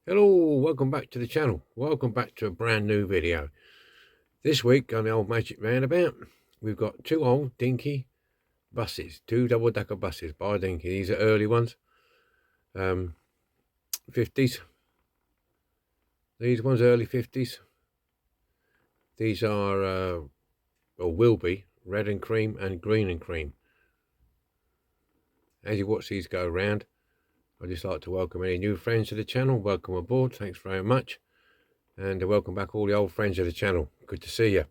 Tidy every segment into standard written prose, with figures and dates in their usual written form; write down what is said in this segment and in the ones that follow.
Hello, welcome back to the channel. Welcome back to a brand new video. This week on the old Magic Roundabout, we've got two old Dinky buses, two double-decker buses by Dinky. These are early ones, 50s. These ones early 50s. These are, or will be, red and cream and green and cream. As you watch these go around, I'd just like to welcome any new friends to the channel. Welcome aboard, thanks very much. And welcome back all the old friends of the channel. Good to see you.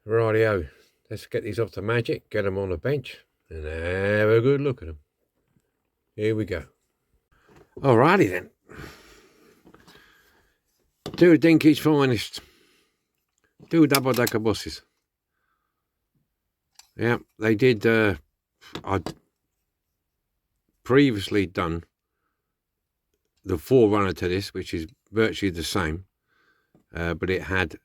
Rightio, let's get these off the Magic, get them on the bench, and have a good look at them. Here we go. Alrighty then. Two of Dinky's finest. Two double-decker buses. Yeah, they did, I'd previously done the forerunner to this, which is virtually the same, but it had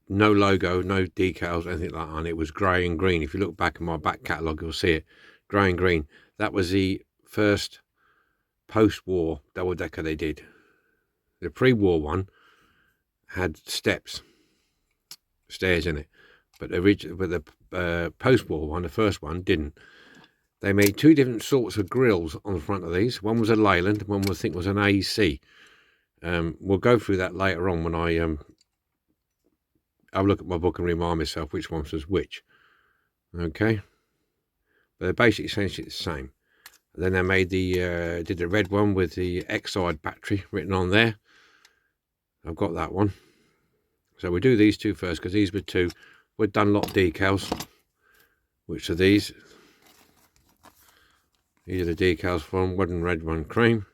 no logo, no decals, anything like that, and it was grey and green. If you look back in my back catalogue, you'll see it, grey and green. That was the first post-war double-decker they did. The pre-war one had stairs in it, but the post-war one, the first one, didn't. They made two different sorts of grills on the front of these. One was a Leyland, one I think was an AC. We'll go through that later on when I'll look at my book and remind myself which one was which. Okay, but they're basically essentially the same. And then they made did the red one with the Exide battery written on there. I've got that one. So we'll do these two first because these were two. We're Dunlop decals, which are these. These are the decals from one red, one cream.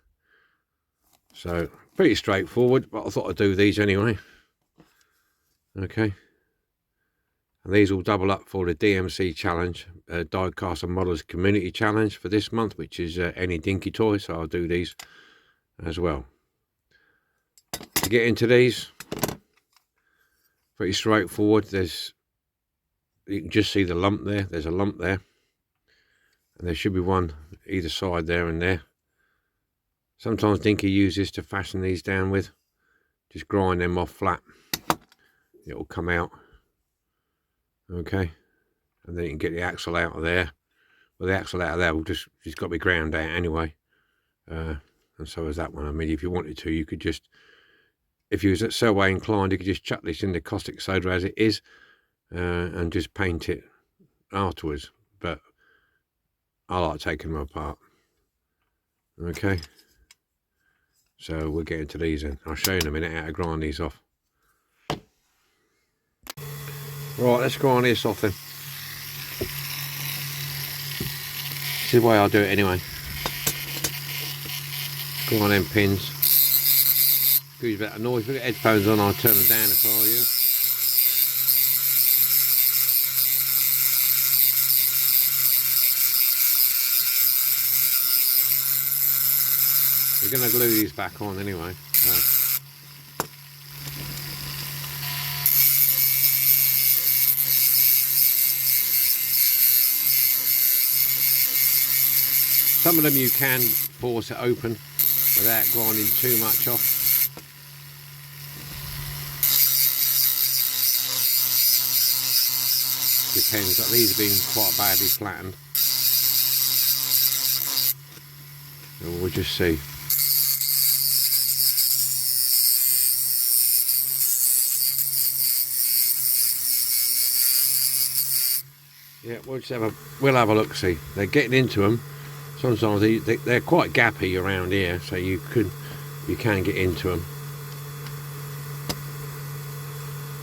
So pretty straightforward, but I thought I'd do these anyway. Okay. And these will double up for the DMC challenge, Diecast and Models Community Challenge for this month, which is any Dinky toy. So I'll do these as well. To get into these, pretty straightforward. You can just see the lump there. There's a lump there. And there should be one either side there and there. Sometimes Dinky uses to fasten these down with. Just grind them off flat. It will come out. Okay. And then you can get the axle out of there. Well, the axle out of there will just got to be ground out anyway. And so is that one. I mean, if you wanted to, you could just, if you was so way inclined, you could just chuck this in the caustic soda as it is and just paint it afterwards. But I like taking them apart. Okay. So we'll get into these then. I'll show you in a minute how to grind these off. Right, let's grind this off then. This is the way I'll do it anyway. Grind them pins. Excuse a bit of noise. If you've got headphones on, I'll turn them down if I were you. We're going to glue these back on anyway. So. Some of them you can force it open without grinding too much off. Depends, like these have been quite badly flattened. And we'll just see. Yeah, we'll have a look. See, they're getting into them. Sometimes they're quite gappy around here, so you can get into them.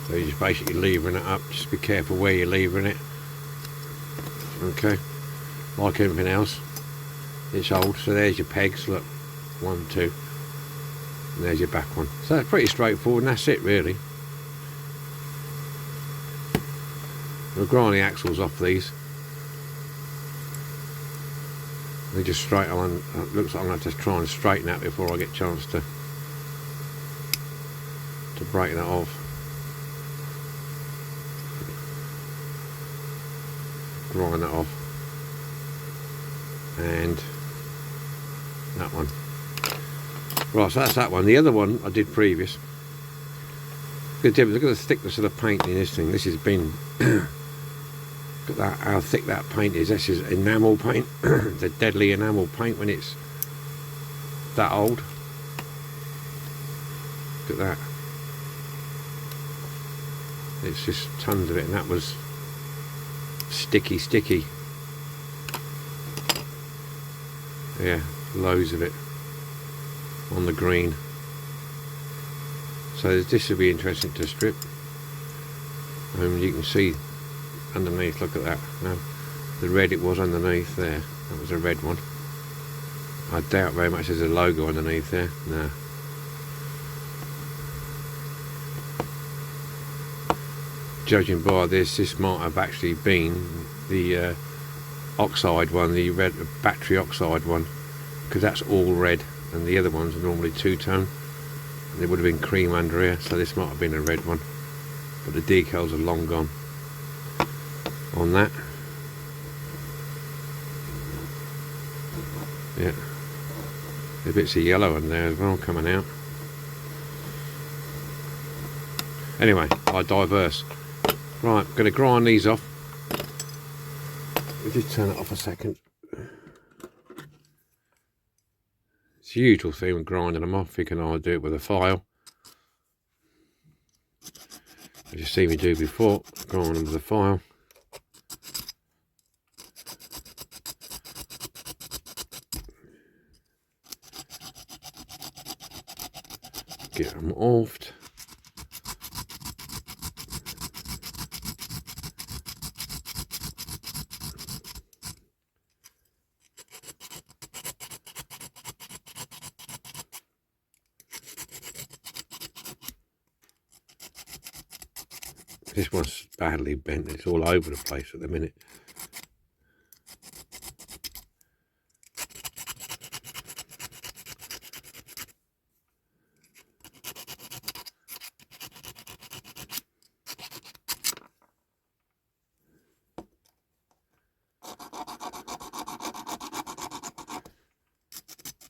So you're just basically levering it up. Just be careful where you're levering it. Okay, like everything else, it's old. So there's your pegs. Look, 1, 2, and there's your back one. So it's pretty straightforward, and that's it really. We'll grind the axles off these. They just straight on. It looks like I'm going to have to try and straighten that before I get a chance to break that off. Grind that off. And that one. Right, so that's that one. The other one I did previous. Look at the thickness of the paint in this thing. This has been, look at that, how thick that paint is. This is enamel paint, the deadly enamel paint when it's that old. Look at that. It's just tons of it, and that was sticky. Yeah, loads of it on the green. So this will be interesting to strip. You can see underneath, look at that. Now, the red it was underneath there, that was a red one. I doubt very much there's a logo underneath there. No. Judging by this might have actually been the oxide one, the red battery oxide one, because that's all red, and the other ones are normally two-tone. There would have been cream under here, so this might have been a red one, but the decals are long gone on that. Yeah, there's bits of yellow in there as well coming out. Anyway, I diverse. Right, I'm going to grind these off. We'll just turn it off a second. It's the usual thing with grinding them off. You can either do it with a file, as you've seen me do before, grind them with a file. Get them offed. This one's badly bent, it's all over the place at the minute.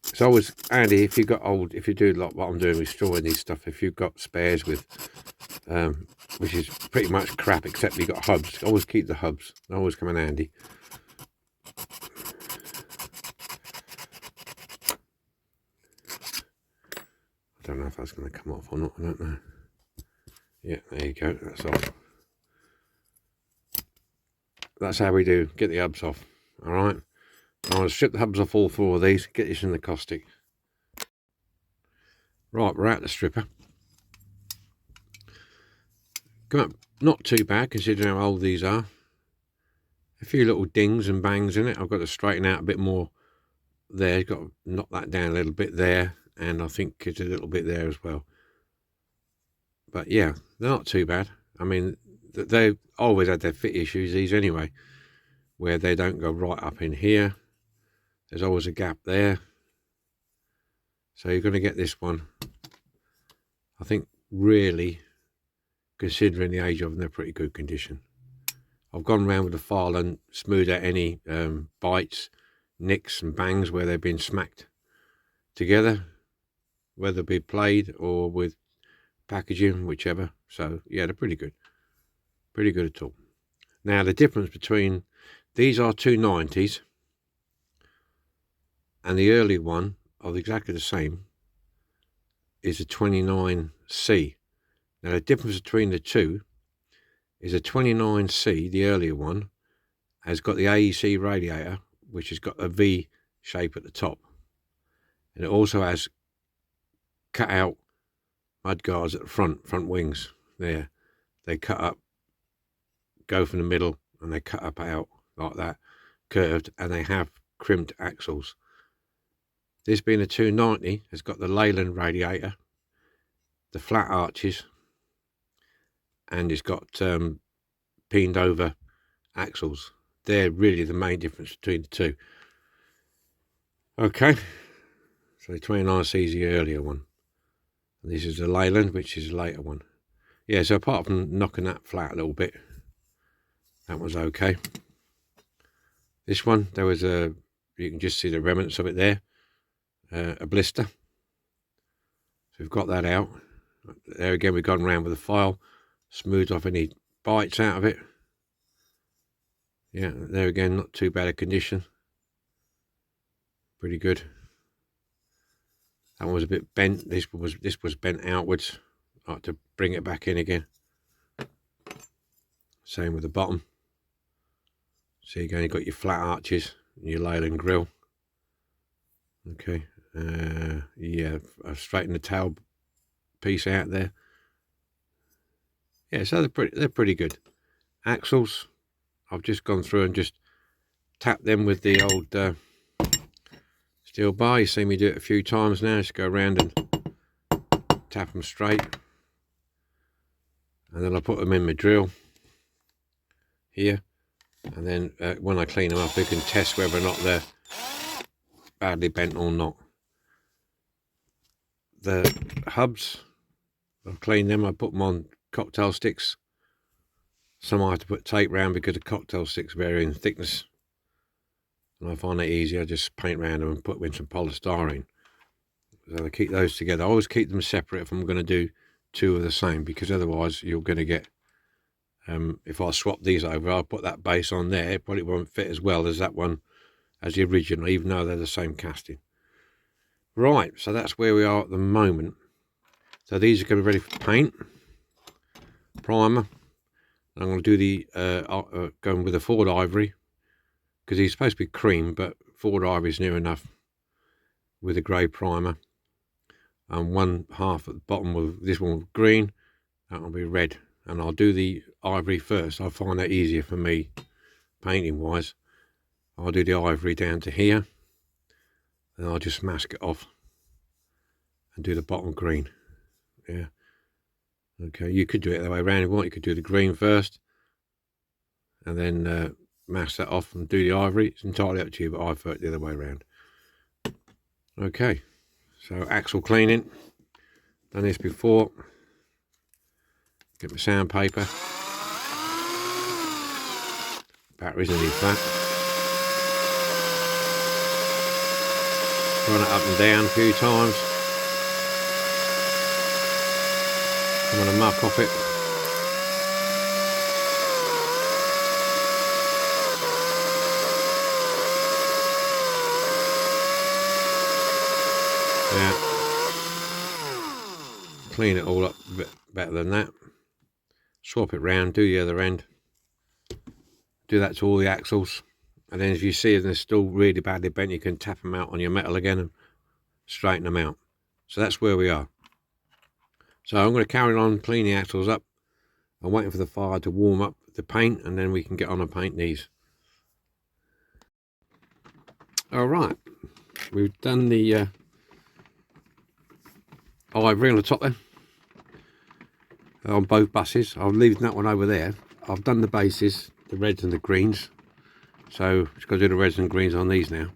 It's always handy if you've got if you do like what I'm doing with storing these stuff, if you've got spares with, which is pretty much crap except you've got hubs, always keep the hubs, they always come in handy. I don't know if that's going to come off or not, I don't know. Yeah, there you go, that's off. That's how we do, get the hubs off, alright. I'm going to strip the hubs off all four of these, get this in the caustic. Right, we're out the stripper. Come up, not too bad considering how old these are. A few little dings and bangs in it. I've got to straighten out a bit more there. Got to knock that down a little bit there, and I think it's a little bit there as well. But yeah, they're not too bad. I mean, they've always had their fit issues, these anyway, where they don't go right up in here. There's always a gap there. So you're going to get this one, I think, really, considering the age of them, they're pretty good condition. I've gone around with a file and smoothed out any bites, nicks and bangs where they've been smacked together, whether it be played or with packaging, whichever. So yeah, they're pretty good at all. Now the difference between these are 290s and the early one of exactly the same is a 29C. Now the difference between the two is a 29C, the earlier one, has got the AEC radiator, which has got a V shape at the top. And it also has cut out mud guards at the front wings there. They cut up, go from the middle, and they cut up out like that, curved, and they have crimped axles. This being a 290 has got the Leyland radiator, the flat arches, and it's got peened over axles. They're really the main difference between the two. Okay, so the 29C is the earlier one. And this is the Leyland, which is a later one. Yeah, so apart from knocking that flat a little bit, that was okay. This one, there was you can just see the remnants of it there, a blister. So we've got that out. There again, we've gone around with a file, smoothed off any bites out of it. Yeah, there again, not too bad a condition. Pretty good. That one was a bit bent. This was bent outwards. I had to bring it back in again. Same with the bottom. So again, you've got your flat arches and your Leyland grill. Okay. Yeah, I've straightened the tail piece out there. Yeah, so they're pretty good. Axles, I've just gone through and just tapped them with the old steel bar. You see me do it a few times now. Just go around and tap them straight, and then I put them in my drill here, and then when I clean them up, we can test whether or not they're badly bent or not. The hubs, I've cleaned them. I put them on cocktail sticks. Some I have to put tape around because the cocktail sticks vary in thickness, and I find it easier. I just paint around them and put them in some polystyrene. So I keep those together. I always keep them separate if I'm going to do two of the same, because otherwise you're going to get, if I swap these over, I'll put that base on there, it probably won't fit as well as that one, as the original, even though they're the same casting. Right, so that's where we are at the moment. So these are going to be ready for paint, primer. I'm going to do the going with the Ford Ivory, because he's supposed to be cream, but Ford Ivory is near enough, with a grey primer. And one half at the bottom with this one with green, that will be red. And I'll do the ivory first. I find that easier for me, painting wise. I'll do the ivory down to here, and I'll just mask it off and do the bottom green. Yeah. Okay, you could do it the way around if you want. You could do the green first, and then mask that off and do the ivory. It's entirely up to you, but I prefer it the other way around. Okay, so axle cleaning. Done this before. Get my sandpaper. Batteries in flat. Run it up and down a few times. I'm going to muck off it. Yeah. Clean it all up a bit better than that. Swap it round, do the other end. Do that to all the axles. And then if you see they're still really badly bent, you can tap them out on your metal again and straighten them out. So that's where we are. So I'm going to carry on cleaning the axles up. I'm waiting for the fire to warm up the paint, and then we can get on and paint these. All right, we've done the ivory on the top there on both buses. I'll leave that one over there. I've done the bases, the reds and the greens, so just got to do the reds and greens on these now.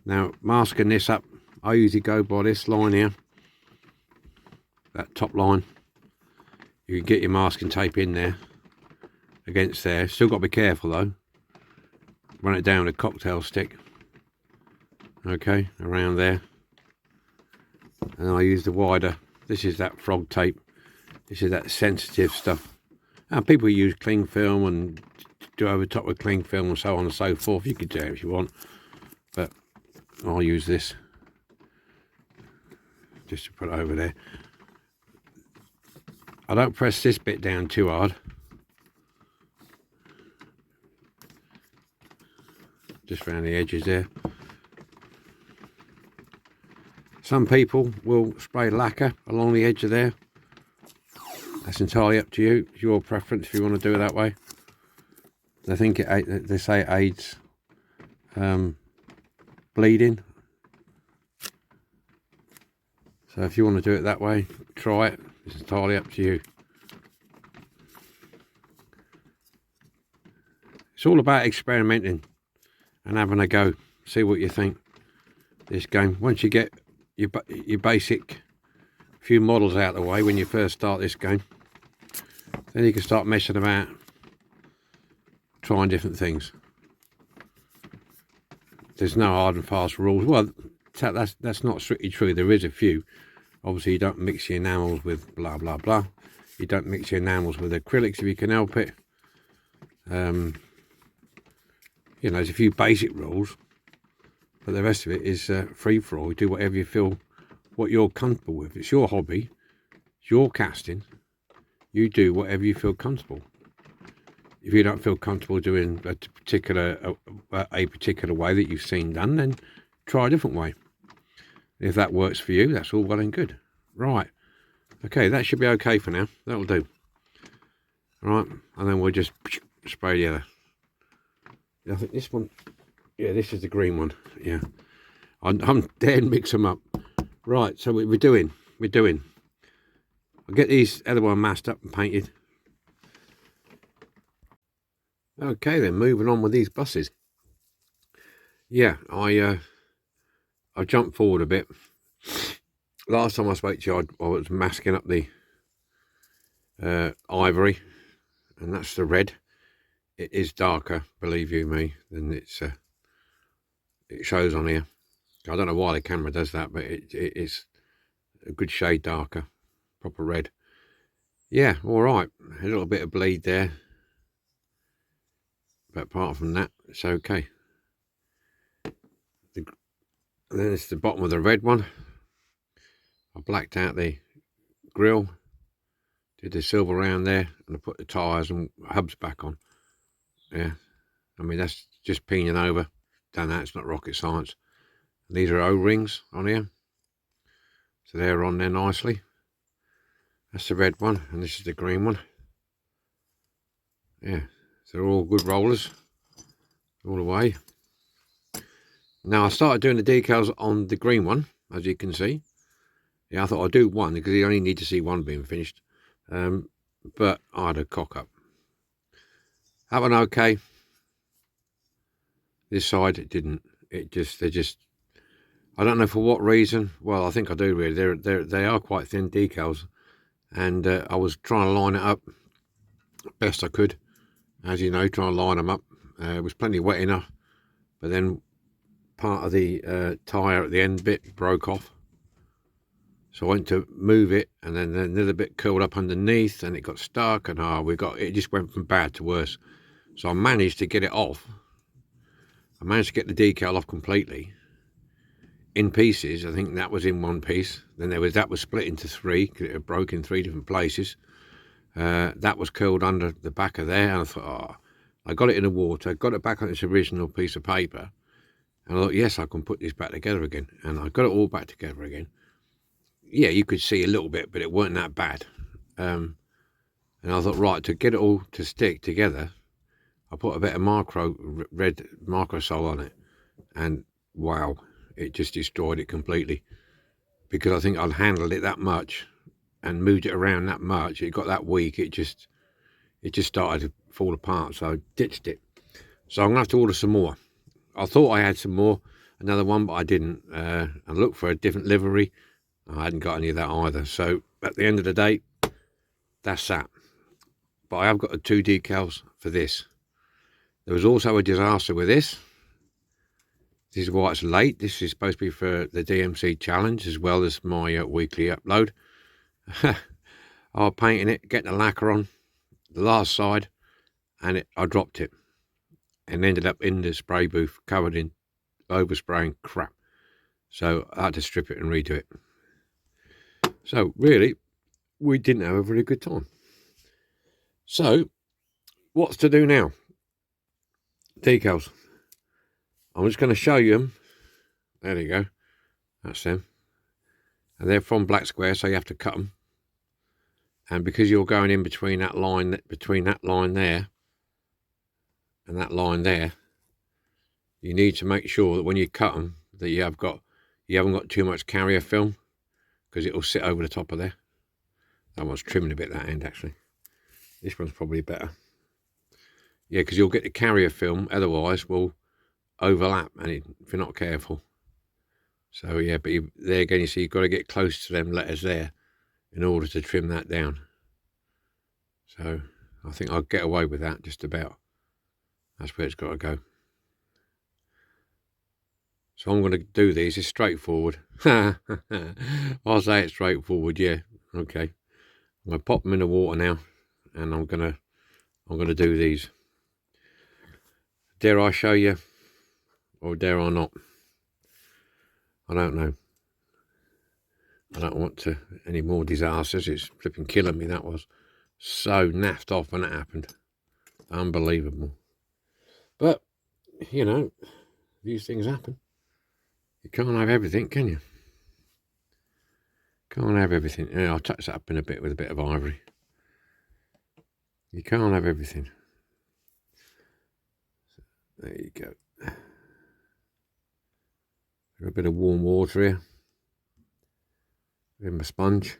Now masking this up, I usually go by this line here, that top line. You can get your masking tape in there against there. Still got to be careful though. Run it down with a cocktail stick. Okay, around there. And I use the wider. This is that frog tape. This is that sensitive stuff. And people use cling film and do over top with cling film and so on and so forth. You could do it if you want, but I'll use this just to put it over there. I don't press this bit down too hard. Just around the edges there. Some people will spray lacquer along the edge of there. That's entirely up to you. It's your preference if you want to do it that way. I think they say it aids bleeding. So if you want to do it that way, try it. It's entirely up to you. It's all about experimenting and having a go. See what you think. This game, once you get your basic few models out of the way when you first start this game, then you can start messing about, trying different things. There's no hard and fast rules. Well, that's not strictly true. There is a few. Obviously you don't mix your enamels with blah blah blah. You don't mix your enamels with acrylics if you can help it. You know, there's a few basic rules, but the rest of it is free for all. You do whatever you feel, what you're comfortable with. It's your hobby, it's your casting. You do whatever you feel comfortable. If you don't feel comfortable doing a particular way that you've seen done, then try a different way. If that works for you, that's all well and good. Right. Okay, that should be okay for now. That'll do. Right, and then we'll just spray the other. I think this one, yeah, this is the green one. Yeah, I'm daring mix them up. Right, so we're doing. I'll get these other one masked up and painted. Okay, then moving on with these buses. Yeah, I jumped forward a bit. Last time I spoke to you, I was masking up the ivory, and that's the red. It is darker, believe you me, than it shows on here. I don't know why the camera does that, but it is a good shade darker, proper red. Yeah, all right. A little bit of bleed there, but apart from that, it's okay. And then it's the bottom of the red one. I blacked out the grill, did the silver around there, and I put the tyres and hubs back on. Yeah, I mean, that's just peening over. Done that, it's not rocket science. And these are O-rings on here, so they're on there nicely. That's the red one, and this is the green one. Yeah, so they're all good rollers all the way. Now I started doing the decals on the green one, as you can see. Yeah, I thought I'd do one because you only need to see one being finished. But I had a cock up. That one okay. This side it didn't. They're just. I don't know for what reason. Well, I think I do really. They are quite thin decals, and I was trying to line it up best I could. As you know, trying to line them up. It was plenty wet enough, but then part of the tyre at the end bit broke off. So I went to move it, and then another bit curled up underneath, and it got stuck, and it just went from bad to worse. So I managed to get it off. I managed to get the decal off completely in pieces. I think that was in one piece. Then that was split into three because it broke in 3 different places. That was curled under the back of there, and I thought, I got it in the water, got it back on its original piece of paper, and I thought, yes, I can put this back together again, and I got it all back together again. Yeah, you could see a little bit, but it weren't that bad. And I thought, right, to get it all to stick together, I put a bit of red microsol on it, and wow, it just destroyed it completely. Because I think I'd handled it that much and moved it around that much, it got that weak, it just started to fall apart, so I ditched it. So I'm gonna have to order some more. I thought I had some more, another one, but I didn't. I looked for a different livery. I hadn't got any of that either. So at the end of the day, that's that. But I have got the 2 decals for this. There was also a disaster with this. This is why it's late. This is supposed to be for the DMC challenge as well as my weekly upload. I was painting it, getting the lacquer on the last side, and I dropped it and ended up in the spray booth covered in overspraying crap. So I had to strip it and redo it. So really, we didn't have a very good time. So what's to do now? Decals. I'm just going to show you them. There you go. That's them. And they're from black square, so you have to cut them. And because you're going in between that line there and that line there, you need to make sure that when you cut them that you haven't got too much carrier film, because it will sit over the top of there. That one's trimming a bit that end actually. This one's probably better. Yeah, because you'll get the carrier film, otherwise will overlap, and if you're not careful. So yeah, but there again, you see, you've got to get close to them letters there in order to trim that down. So I think I'll get away with that just about. That's where it's got to go. So I'm going to do these. It's straightforward. I'll say it's straightforward. Yeah. Okay. I'm going to pop them in the water now, and I'm going to do these. Dare I show you, or dare I not? I don't know. I don't want to any more disasters. It's flipping killing me. That was so naffed off when it happened. Unbelievable. But you know, these things happen. You can't have everything, can you? Can't have everything. Yeah, I'll touch that up in a bit with a bit of ivory. You can't have everything. There you go. A bit of warm water here. With my sponge.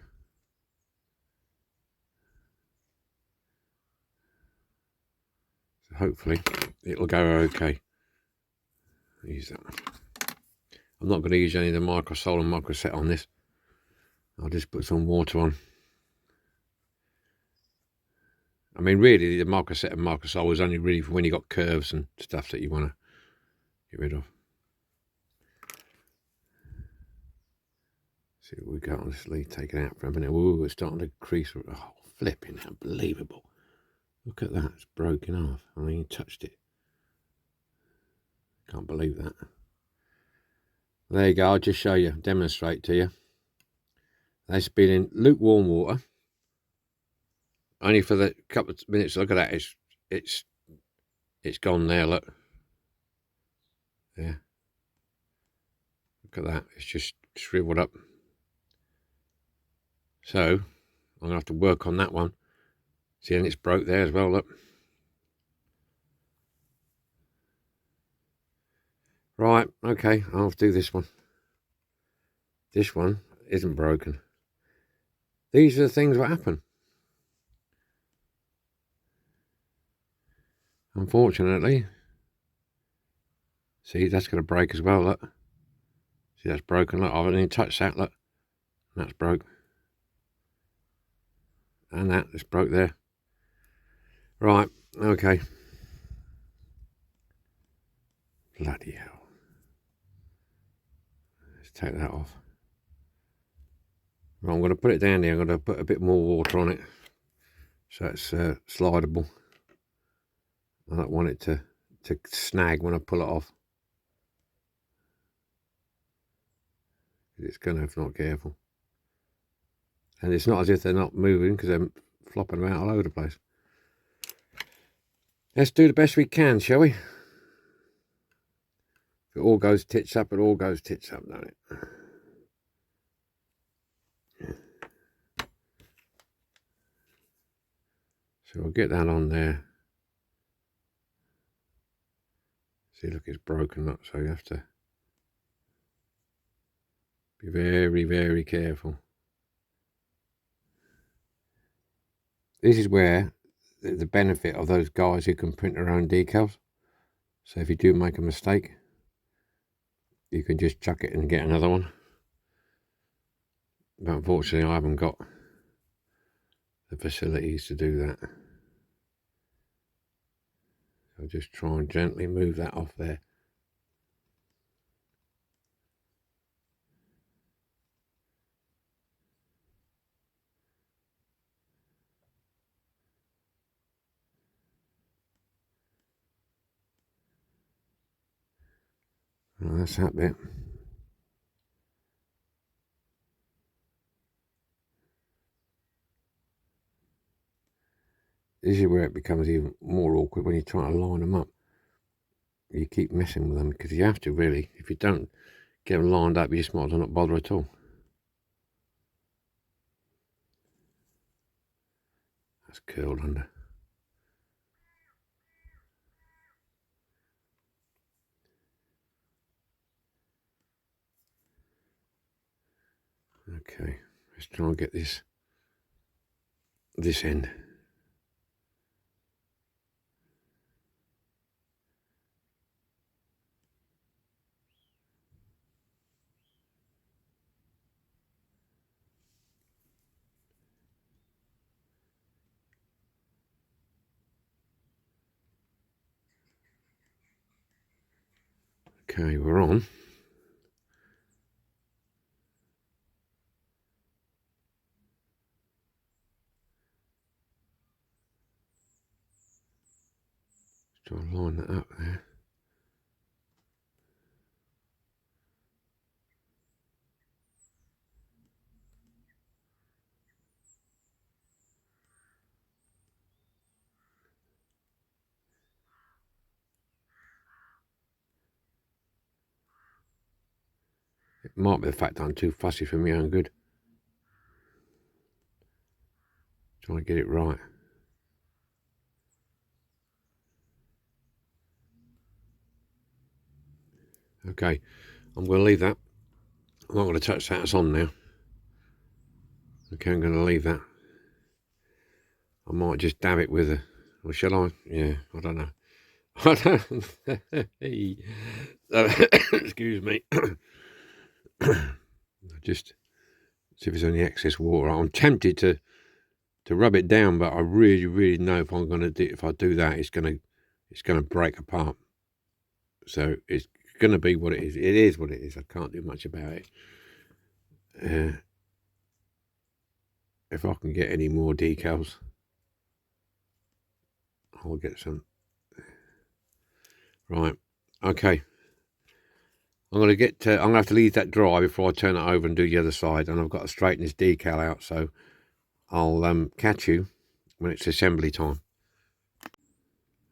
So hopefully it'll go okay. Use that one. I'm not going to use any of the microsol and microset on this. I'll just put some water on. I mean, really, the microset and microsol is only really for when you got curves and stuff that you want to get rid of. See what we got on this lead. Take it out for a minute. Ooh, it's starting to crease. Oh, flipping unbelievable. Look at that. It's broken off. I mean, you touched it. Can't believe that. There you go. I'll just show you, demonstrate to you. That's been in lukewarm water. Only for the couple of minutes. Look at that. It's gone there. Look. Yeah. Look at that. It's just shriveled up. So I'm gonna have to work on that one. See, and it's broke there as well. Look. Right. Okay. I'll do this one. This one isn't broken. These are the things that happen. Unfortunately. See, that's going to break as well, look. See, that's broken, look. I haven't even touched that, look. That's broke. And that, it's broke there. Right, okay. Bloody hell. Let's take that off. Right, I'm going to put it down there. I'm going to put a bit more water on it. So it's slidable. I don't want it to snag when I pull it off. It's going to if not careful. And it's not as if they're not moving because they're flopping about all over the place. Let's do the best we can, shall we? If it all goes tits up, it all goes tits up, don't it? So I'll get that on there. See, look, it's broken up, so you have to be very, very careful. This is where the benefit of those guys who can print their own decals. So if you do make a mistake, you can just chuck it and get another one. But unfortunately, I haven't got the facilities to do that. So I'll just try and gently move that off there. Well, that's that bit. This is where it becomes even more awkward when you're trying to line them up. You keep messing with them because you have to, really. If you don't get them lined up, you just might as well not bother at all. That's curled under. Okay, let's try and get this end. Okay, we're on. Try and line that up there. It might be the fact that I'm too fussy for my own good. Trying to get it right. Okay, I'm going to leave that. I'm not going to touch that, it's on now. Okay, I'm going to leave that. I might just dab it with a, or shall I? Yeah, I don't know. I don't. Excuse me. Just see if there's any excess water. I'm tempted to rub it down, but I really know if I'm going to do, if I do that, it's going to break apart. So it's going to be what it is. It is what it is. I can't do much about it. If I can get any more decals, I'll get some. Right. Okay. I'm going to get. I'm going to have to leave that dry before I turn it over and do the other side. And I've got to straighten this decal out. So I'll catch you when it's assembly time.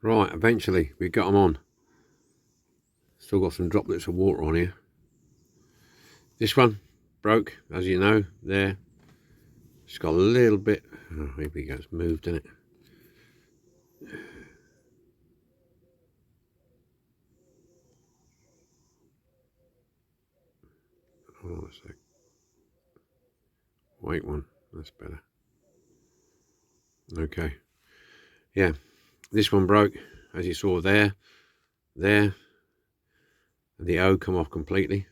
Right. Eventually, we got them on. Still got some droplets of water on here. This one broke, as you know. There. It's got a little bit. Oh, here we go. It's moved, isn't it? Hold on a sec. Wait one. That's better. Okay. Yeah. This one broke, as you saw there. There. And the O come off completely.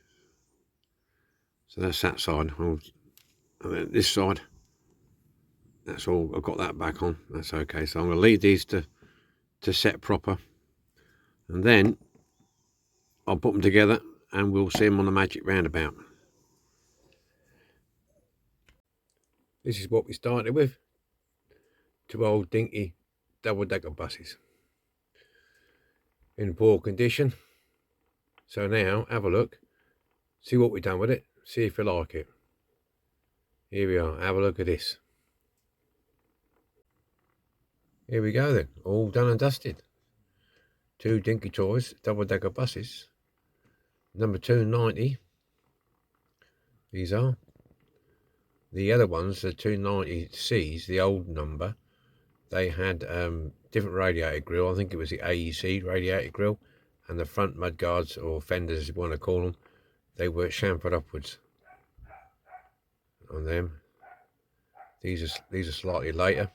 So that's that side. And then this side. That's all. I've got that back on. That's okay. So I'm going to leave these to set proper. And then I'll put them together and we'll see them on the magic roundabout. This is what we started with. 2 old Dinky double-decker buses. In poor condition. So now, have a look. See what we've done with it. See if you like it. Here we are. Have a look at this. Here we go then. All done and dusted. 2 Dinky Toys double-decker buses. Number 290. These are. The other ones, the 290Cs, the old number, they had different radiator grille. I think it was the AEC radiator grille, and the front mudguards or fenders, as you want to call them, they were chamfered upwards on them. These are slightly later.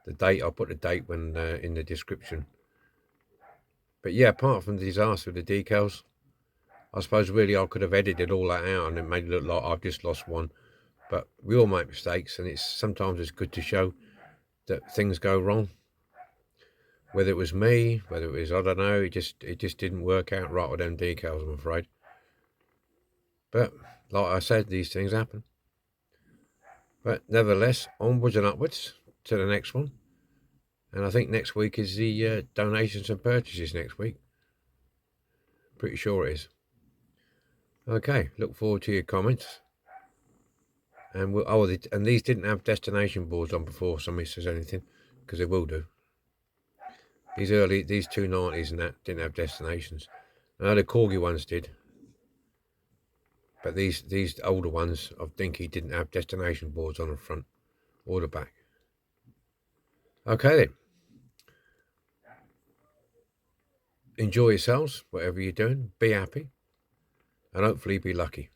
The date, I'll put the date when in the description. But yeah, apart from the disaster with the decals, I suppose really I could have edited all that out and it made it look like I've just lost one. But we all make mistakes, and sometimes it's good to show that things go wrong. Whether it was me, whether it was, I don't know, it just didn't work out right with them decals, I'm afraid. But like I said, these things happen. But nevertheless, onwards and upwards to the next one. And I think next week is the donations and purchases next week. Pretty sure it is. Okay, look forward to your comments. And and these didn't have destination boards on before somebody says anything, because they will do. These 290s and that didn't have destinations. No, the Corgi ones did. But these older ones of Dinky didn't have destination boards on the front or the back. Okay then. Enjoy yourselves, whatever you're doing. Be happy. And hopefully be lucky.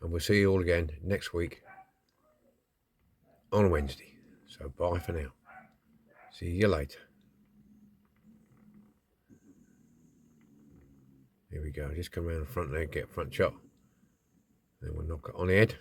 And we'll see you all again next week on Wednesday. So bye for now. See you later. Here we go. Just come around the front there, get front shot. Then we'll knock it on the head.